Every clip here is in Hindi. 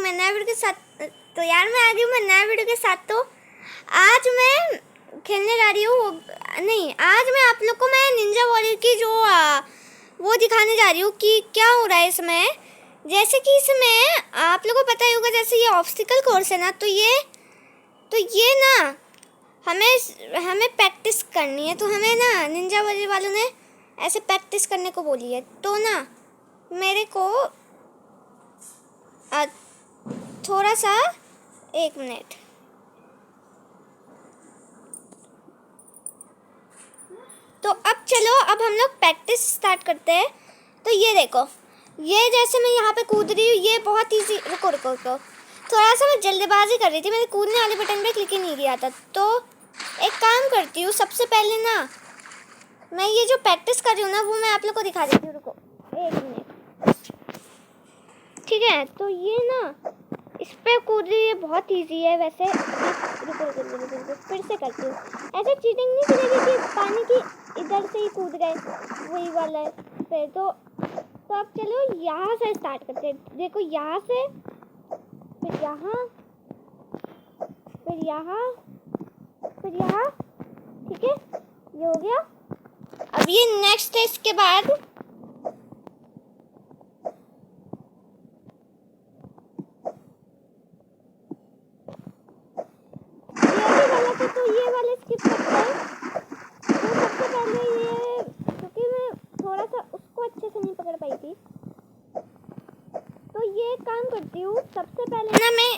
मैं नया वीडियो के साथ। तो यार मैं आ गई हूँ मैं नया वीडियो के साथ। तो आज मैं खेलने जा रही हूँ, नहीं आज मैं आप लोग को मैं निंजा वॉरियर की जो वो दिखाने जा रही हूँ कि क्या हो रहा है इसमें। जैसे कि इसमें आप लोगों को पता ही होगा, जैसे ये ऑब्स्टिकल कोर्स है ना, तो ये ना हमें प्रैक्टिस करनी है। तो हमें ना निंजा वॉरियर वालों ने ऐसे प्रैक्टिस करने को बोली है। तो ना मेरे को थोड़ा सा 1 मिनट। तो अब चलो, अब हम लोग प्रैक्टिस स्टार्ट करते हैं। तो ये देखो, ये जैसे मैं यहाँ पे कूद रही हूँ, ये बहुत ईजी। रुको रुको रुको, थोड़ा सा मैं जल्दबाजी कर रही थी, मैंने कूदने वाले बटन पे क्लिक ही नहीं किया था। तो एक काम करती हूँ, सबसे पहले ना मैं ये जो प्रैक्टिस कर रही हूँ ना, वो मैं आप लोग को दिखा देती हूँ। रुको 1 मिनट, ठीक है। तो ये ना इस पे कूद रही है, बहुत इजी है वैसे। रुको रुको रुको रुको, फिर से करती हूँ। ऐसे चीटिंग नहीं करेगी कि पानी की इधर से ही कूद गए, वही वाला है पे। तो अब चलो यहाँ से स्टार्ट करते हैं। देखो यहाँ से, फिर यहाँ, फिर यहाँ, फिर यहाँ, ठीक है, ये हो गया। अब ये नेक्स्ट है, इसके बाद तो ये वाले स्किप करते हैं। तो सबसे पहले ये, क्योंकि मैं थोड़ा सा उसको अच्छे से नहीं पकड़ पाई थी, तो ये काम करती हूँ। सबसे पहले ना मैं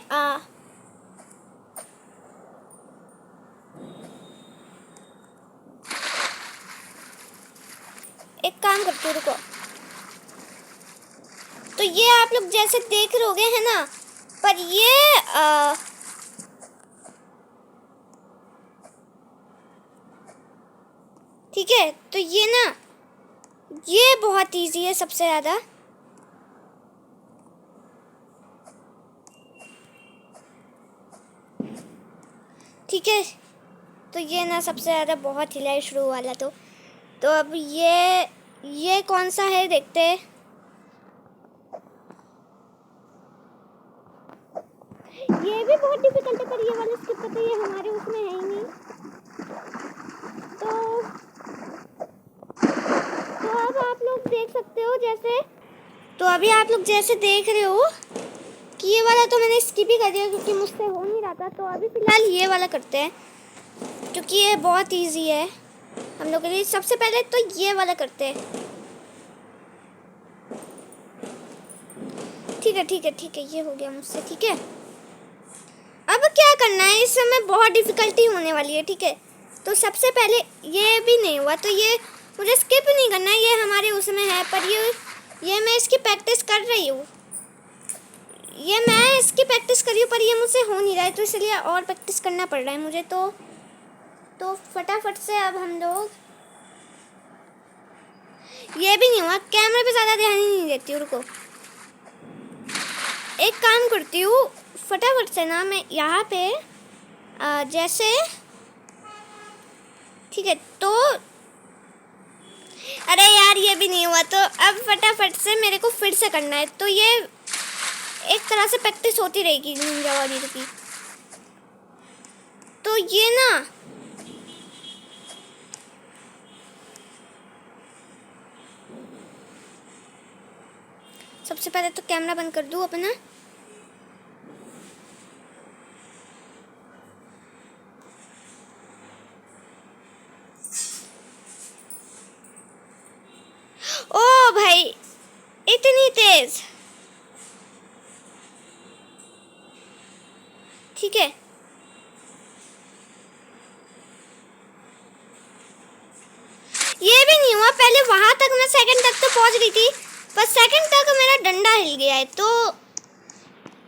एक काम करती हूँ, रुको। तो ये आप लोग जैसे देख रहे होगे है ना, पर ये ठीक है। तो ये ना ये बहुत इजी है सबसे ज़्यादा। ठीक है, तो ये ना सबसे ज़्यादा बहुत हिला है शुरू वाला। तो अब ये कौन सा है देखते हैं। ये भी बहुत डिफिकल्ट है, पर ये वाला स्किप करते, ये हमारे उसमें है ही नहीं। तो अब आप लोग देख सकते हो, जैसे तो अभी आप लोग जैसे देख रहे हो कि ये वाला तो मैंने स्किप ही कर दिया क्योंकि मुझसे हो नहीं रहा था। तो अभी फ़िलहाल ये वाला करते हैं क्योंकि ये बहुत इजी है हम लोग के लिए। सबसे पहले तो ये वाला करते हैं। ठीक है ठीक है ठीक है, ये हो गया मुझसे। ठीक है, अब क्या करना है, इस समय बहुत डिफ़िकल्टी होने वाली है। ठीक है, तो सबसे पहले ये भी नहीं हुआ, तो ये मुझे स्किप नहीं करना है, ये हमारे उसमें है। पर ये मैं इसकी प्रैक्टिस कर रही हूँ, ये मैं इसकी प्रैक्टिस कर रही हूँ, पर ये मुझसे हो नहीं रहा है, तो इसलिए और प्रैक्टिस करना पड़ रहा है मुझे। तो फटाफट से अब हम लोग, ये भी नहीं हुआ, कैमरे पे ज़्यादा ध्यान ही नहीं देती हूँ। रुको एक काम करती हूँ, फटाफट से ना मैं यहाँ पे जैसे, ठीक है। तो अरे यार ये भी नहीं हुआ, तो अब फटाफट से मेरे को फिर से करना है। तो ये एक तरह से प्रैक्टिस होती रहेगी निंजा वॉरियर की। तो ये ना सबसे पहले तो कैमरा बंद कर दूँ अपना। ओ भाई इतनी तेज, ठीक है। ये भी नहीं हुआ, पहले वहां तक मैं सेकंड तक तो पहुंच रही थी, पर सेकंड तक मेरा डंडा हिल गया है। तो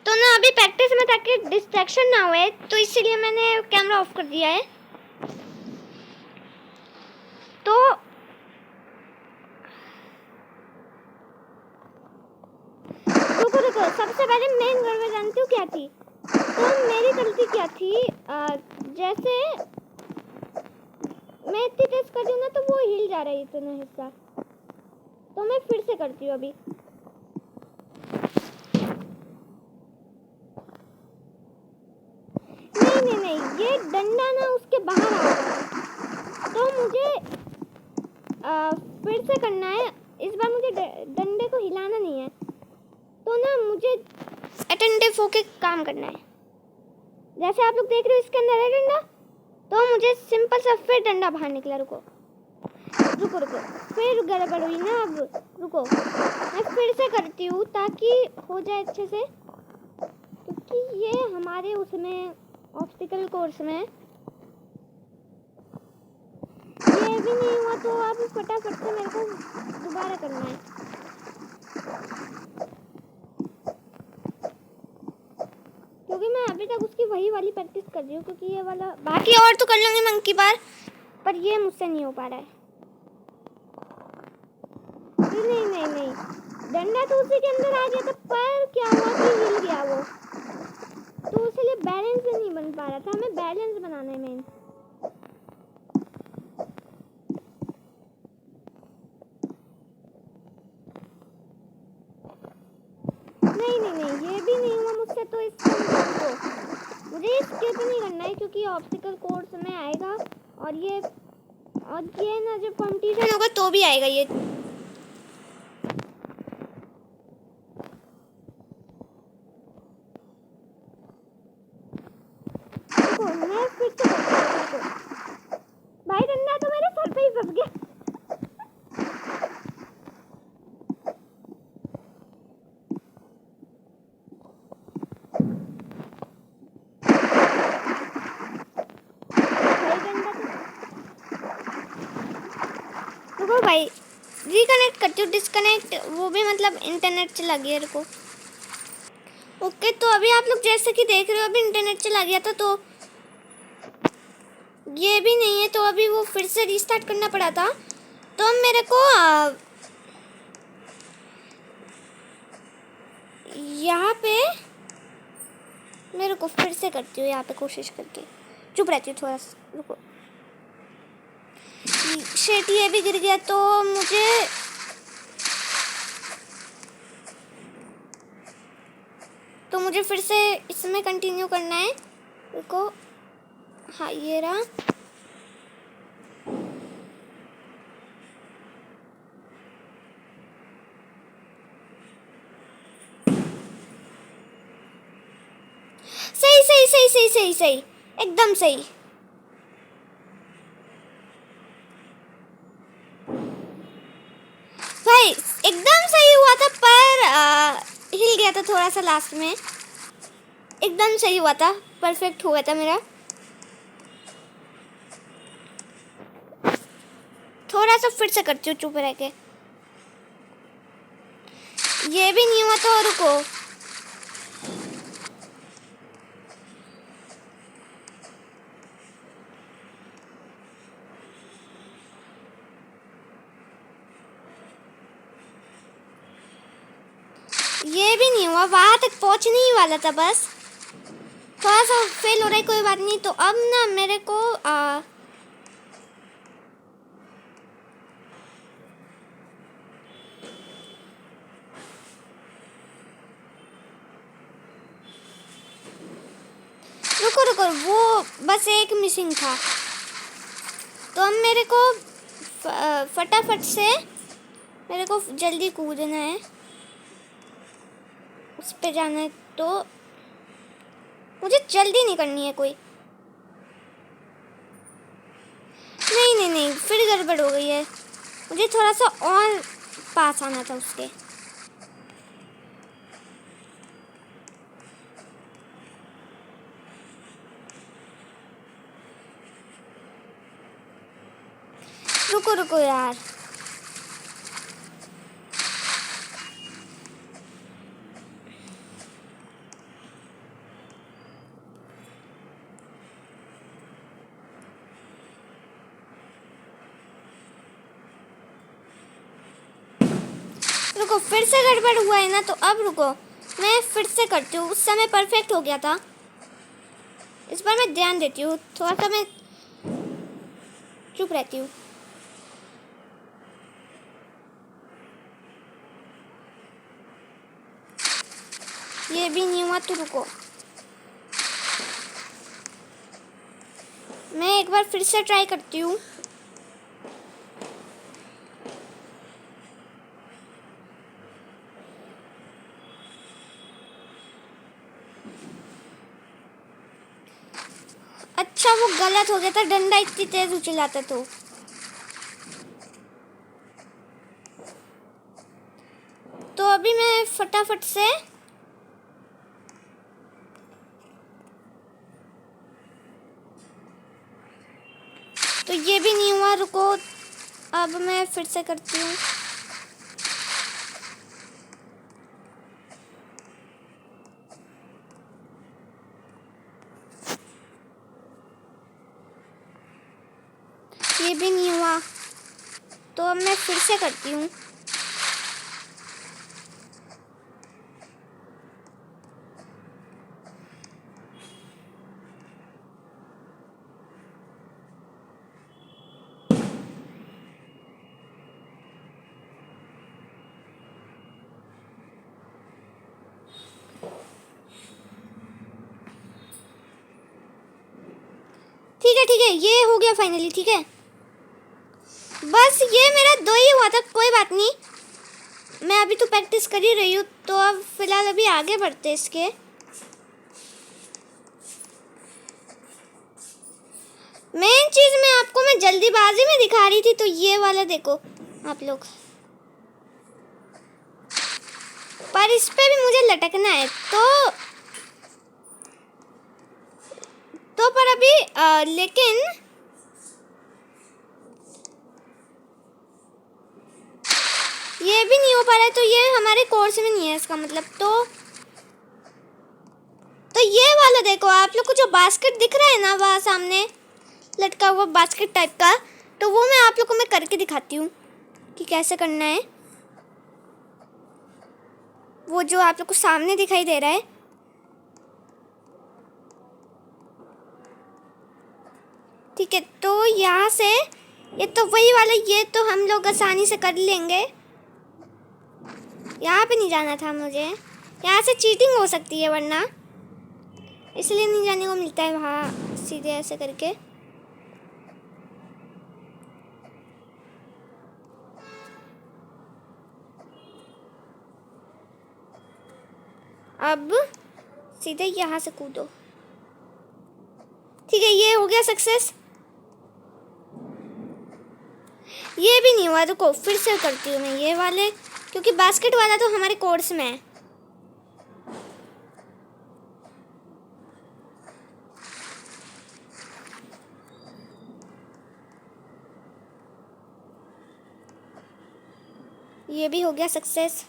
ना अभी प्रैक्टिस में ताकि डिस्ट्रैक्शन ना हुए, तो इसलिए मैंने कैमरा ऑफ कर दिया है। तो रुको, सबसे पहले मेन गड़बड़ जानती हूँ क्या थी। तो मेरी गलती क्या थी, जैसे मैं इतनी तेज कर रही हूँ ना, तो वो हिल जा रहा है इतना हिस्सा। तो मैं फिर से करती हूँ अभी। फिर से करना है। इस बार मुझे डंडे को हिलाना नहीं है, तो ना मुझे अटेंटिव होके काम करना है। जैसे आप लोग देख रहे हो इसके अंदर है डंडा, तो मुझे सिंपल सा फिर डंडा बाहर निकला। रुको रुको रुको, फिर गड़बड़ हुई ना। अब रुको, मैं फिर से करती हूँ ताकि हो जाए अच्छे से, क्योंकि ये हमारे उसमें ऑब्स्टिकल कोर्स में ये भी नहीं हुआ, तो अब फटाफट से मेरे को दोबारा करना है। क्योंकि मैं अभी तक उसकी वही वाली प्रैक्टिस कर रही हूँ, क्योंकि ये वाला बाकी और तो कर लूँगी मंकी बार, पर ये मुझसे नहीं हो पा रहा है। नहीं नहीं नहीं, डंडा तो उसी के अंदर आ गया था, पर क्या हुआ कि हिल गया वो, तो इसलिए बैलेंस नहीं बन पा रहा था। हमें बैलेंस बनाना है मेन। नहीं नहीं नहीं, ये भी नहीं हुआ मुझसे, तो इसको मुझे स्किप नहीं करना है, क्योंकि ऑब्स्टिकल कोर्स में आएगा और ये ना जब कंपटीशन होगा तो भी आएगा ये। मैं फिर से भाई डंडा तो मेरे सर पे ही फंस गया। रुको भाई, रिकनेक्ट करती हूँ। डिस्कनेक्ट वो भी मतलब इंटरनेट चला गया। रुको, ओके, तो अभी आप लोग जैसे कि देख रहे हो अभी इंटरनेट चला गया था, तो ये भी नहीं है, तो अभी वो फिर से रीस्टार्ट करना पड़ा था। तो मेरे को यहाँ पे मेरे को फिर से करती हूँ यहाँ पे कोशिश करके। चुप रहती हूँ थोड़ा सा। रुको, शेट ये भी गिर गया, तो मुझे फिर से इसमें कंटिन्यू करना है। रुको, हाँ ये रहा। सही सही सही सही सही सही, एकदम सही। भाई एकदम सही हुआ था, पर हिल गया था थोड़ा सा लास्ट में। एकदम सही हुआ था, परफेक्ट हुआ था मेरा। थोड़ा सा फिर से करती हूँ चुप रह के। ये भी नहीं हुआ, तो रुको, ये भी नहीं हुआ। वहां तक पहुंचने ही वाला था, बस थोड़ा सा फेल हो रहा है, कोई बात नहीं। तो अब ना मेरे को रुको रुको, वो बस एक मिसिंग था। तो अब मेरे को फटाफट से मेरे को जल्दी कूदना है, उस पे जाना है। तो मुझे जल्दी नहीं करनी है कोई। नहीं नहीं नहीं, फिर गड़बड़ हो गई है। मुझे थोड़ा सा और पास आना था उसके। रुको रुको यार, रुको, फिर से गड़बड़ हुआ है ना। तो अब रुको, मैं फिर से करती हूँ। उस समय परफेक्ट हो गया था, इस बार मैं ध्यान देती हूँ। थोड़ा सा मैं चुप रहती हूँ। ये भी नहीं हुआ, तो रुको, मैं एक बार फिर से ट्राई करती हूँ। अच्छा वो गलत हो गया था, डंडा इतनी तेज उछलाता तो अभी मैं फटाफट से तो ये भी नहीं हुआ, रुको अब मैं फिर से करती हूँ। ये भी नहीं हुआ, तो अब मैं फिर से करती हूँ। ठीक है ये हो गया फाइनली। ठीक है, बस ये मेरा 2 ही हुआ था, कोई बात नहीं। मैं अभी तो प्रैक्टिस कर ही रही हूँ, तो अब फिलहाल अभी आगे बढ़ते इसके। मेन चीज मैं जल्दीबाजी में दिखा रही थी, तो ये वाला देखो आप लोग, पर इस पे भी मुझे लटकना है तो पर अभी लेकिन ये भी नहीं हो पा रहा है, तो ये हमारे कोर्स में नहीं है इसका मतलब। तो ये वाला देखो आप लोग को, जो बास्केट दिख रहा है ना वहाँ सामने लटका हुआ बास्केट टाइप का, तो वो मैं आप लोग को मैं करके दिखाती हूँ कि कैसे करना है। वो जो आप लोग को सामने दिखाई दे रहा है, ठीक है, तो यहाँ से ये तो वही वाला, ये तो हम लोग आसानी से कर लेंगे। यहाँ पे नहीं जाना था मुझे, यहाँ से चीटिंग हो सकती है वरना, इसलिए नहीं जाने को मिलता है वहाँ सीधे ऐसे करके। अब सीधे यहाँ से कूदो। ठीक है, ये हो गया सक्सेस। ये भी नहीं हुआ, रुको फिर से करती हूँ मैं ये वाले, क्योंकि बास्केट वाला तो हमारे कोर्स में है। ये भी हो गया सक्सेस।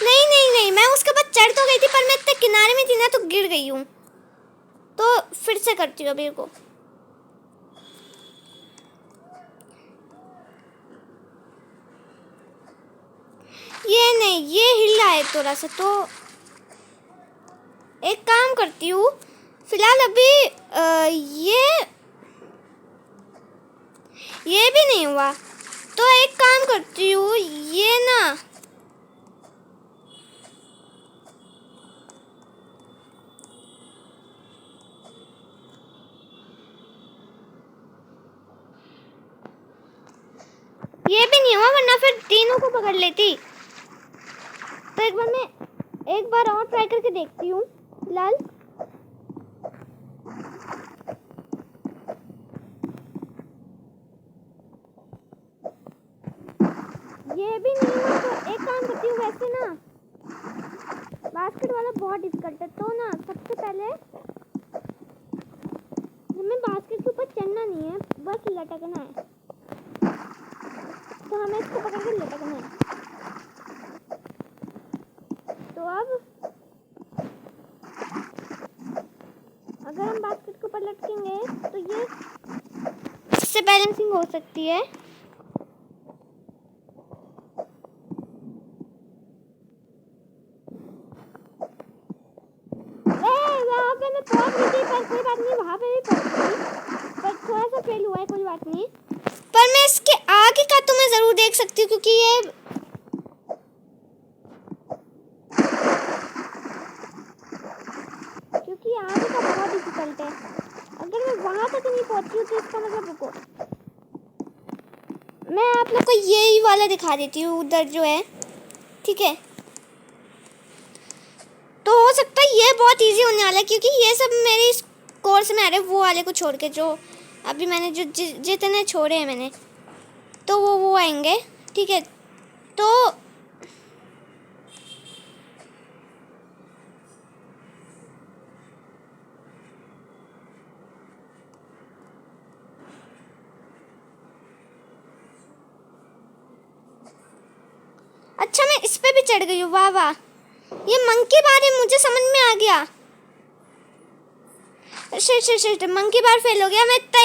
नहीं, मैं उसके बाद चढ़ तो गई थी, पर मैं इतने किनारे में थी ना तो गिर गई हूँ। तो फिर से करती हूँ अभी को। ये नहीं, ये हिल रहा है थोड़ा सा, तो एक काम करती हूँ फिलहाल अभी ये भी नहीं हुआ, तो एक काम करती हूँ ये ना, ये भी नहीं हुआ, वरना फिर तीनों को पकड़ लेती। तो एक बार और ट्राई करके देखती हूँ फिलहाल। ये भी नहीं हुआ, तो एक काम करती हूँ, वैसे ना बास्केट वाला बहुत डिफिकल्ट है, तो ना सबसे पहले हमें बास्केट के ऊपर चढ़ना नहीं है, बस लटकना है। तो हमें इसको पकड़ के लटकना है। तो अब अगर हम बास्केट के ऊपर लटकेंगे तो ये इससे बैलेंसिंग हो सकती है। वहाँ पे मैं पहुंच गई थी, पर कोई बात नहीं, वहाँ पे भी पहुंच गई, पर थोड़ा सा फेल हुआ है, कोई बात नहीं। पर मैं इसके आगे का तो मैं ज़रूर देख सकती हूँ, क्योंकि आगे का बहुत डिफिकल्ट है। अगर मैं वहाँ तक नहीं पहुँची हूँ तो इसका मतलब, रुको मैं आप लोग को यही वाला दिखा देती हूँ उधर जो है, ठीक है। तो हो सकता है ये बहुत इजी होने वाला है, क्योंकि ये सब मेरे कोर्स में आ रहे वो वाले को छोड़ के, जो अभी मैंने जो जितने छोड़े हैं मैंने, तो वो आएंगे। ठीक है, तो अच्छा मैं इस पे भी चढ़ गई हूँ। वाह वाह, ये मंकी बार है, मुझे समझ में आ गया। शिट मंकी बार फेल हो गया। मैं इतना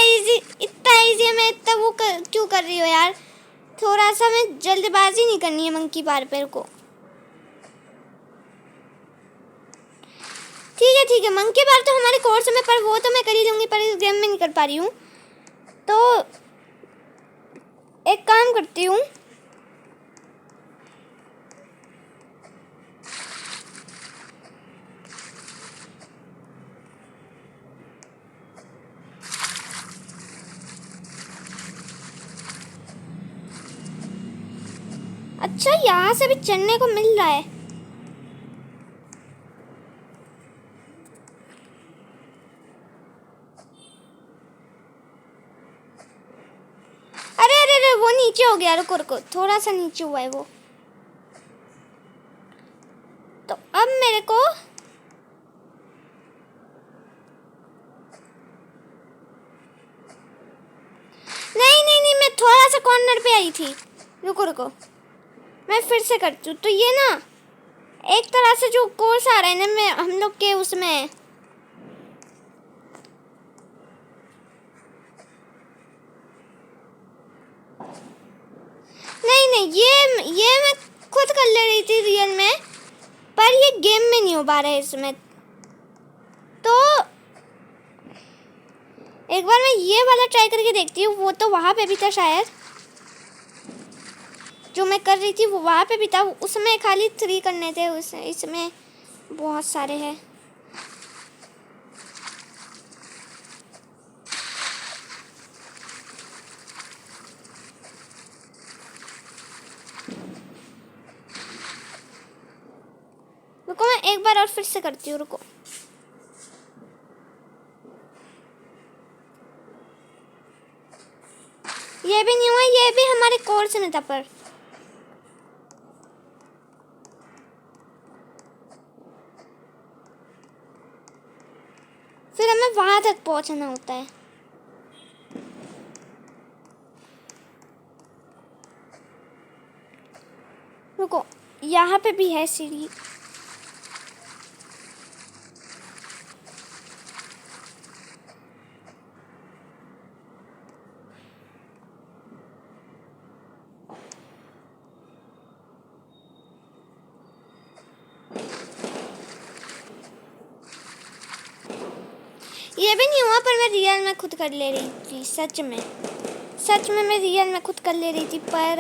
इजी मैं इतना वो क्यों कर रही हूँ यार। थोड़ा सा मैं जल्दबाजी नहीं करनी है मंकी बार पे को। ठीक है मंकी बार तो हमारे कोर्स में, पर वो तो मैं कर ही लूँगी, पर इस गेम में नहीं कर पा रही हूँ। तो एक काम करती हूँ, अच्छा यहाँ से भी चढ़ने को मिल रहा है। अरे वो नीचे हो गया। रुको थोड़ा सा नीचे हुआ है वो। तो अब मेरे को नहीं मैं थोड़ा सा कॉर्नर पे आई थी। रुको मैं फिर से करती हूँ। तो ये ना एक तरह से जो कोर्स आ रहा है ना, मैं हम लोग के उसमें नहीं ये मैं खुद कर ले रही थी रियल में, पर ये गेम में नहीं हो पा रहा है इसमें। तो एक बार मैं ये वाला ट्राई करके देखती हूँ। वो तो वहाँ पे भी था शायद, जो मैं कर रही थी वो वहाँ पे भी था। उसमें खाली 3 करने थे, इसमें बहुत सारे हैं। रुको मैं एक बार और फिर से करती हूँ। रुको ये भी नहीं हुआ, ये भी हमारे कोर्स में था, पर फिर हमें वहां तक पहुंचना होता है। रुको यहाँ पे भी है सीढ़ी। ये भी नहीं हुआ, पर मैं रियल में खुद कर ले रही थी। सच में मैं रियल में खुद कर ले रही थी, पर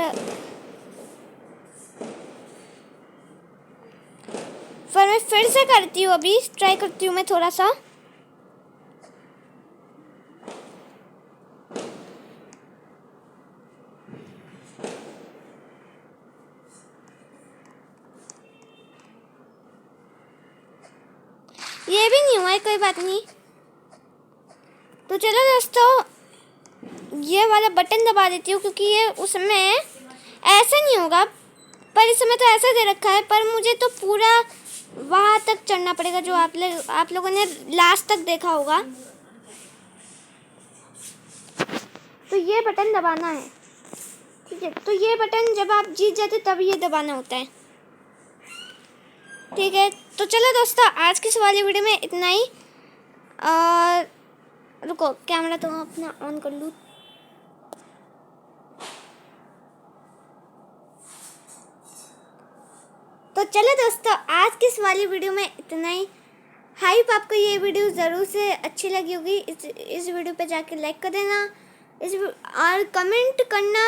मैं फिर से करती हूँ। अभी ट्राई करती हूँ मैं थोड़ा सा। ये भी नहीं हुआ, कोई बात नहीं। तो चलो दोस्तों, ये वाला बटन दबा देती हूँ, क्योंकि ये उसमें ऐसा नहीं होगा, पर इसमें तो ऐसा दे रखा है। पर मुझे तो पूरा वहाँ तक चढ़ना पड़ेगा, जो आप लोगों ने लास्ट तक देखा होगा। तो ये बटन दबाना है। ठीक है, तो ये बटन जब आप जीत जाते तब ये दबाना होता है। ठीक है, तो चलो दोस्तों, आज की इस वाली वीडियो में इतना ही। और रुको कैमरा तो अपना ऑन कर लूँ। तो चलो दोस्तों, आज की इस वाली वीडियो में इतना ही। हाइप आपको ये वीडियो ज़रूर से अच्छी लगी होगी। इस वीडियो पे जाके लाइक कर देना, और कमेंट करना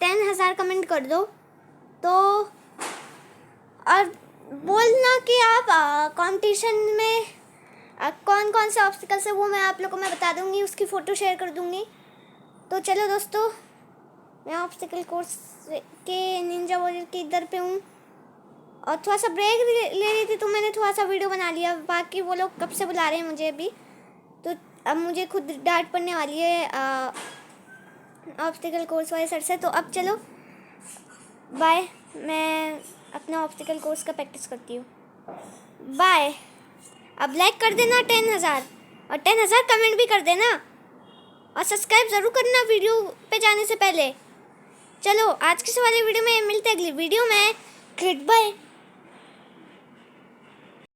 10,000 कमेंट कर दो। तो और बोलना कि आप कंपटीशन में कौन कौन से ऑब्स्टिकल्स है, वो मैं आप लोगों को मैं बता दूंगी, उसकी फ़ोटो शेयर कर दूंगी। तो चलो दोस्तों, मैं ऑब्स्टिकल कोर्स के निंजा वॉरियर के इधर पे हूँ। और थोड़ा सा ब्रेक ले रही थी तो मैंने थोड़ा सा वीडियो बना लिया। बाकी वो लोग कब से बुला रहे हैं मुझे अभी, तो अब मुझे खुद डांट पड़ने वाली है ऑब्स्टिकल कोर्स वाले सर से। तो अब चलो बाय, मैं अपना ऑब्स्टिकल कोर्स का प्रैक्टिस करती हूँ। बाय। अब लाइक कर देना 10,000 और 10,000 कमेंट भी कर देना और सब्सक्राइब ज़रूर करना वीडियो पे जाने से पहले। चलो आज के वाले वीडियो में मिलते हैं अगली वीडियो में। Good bye.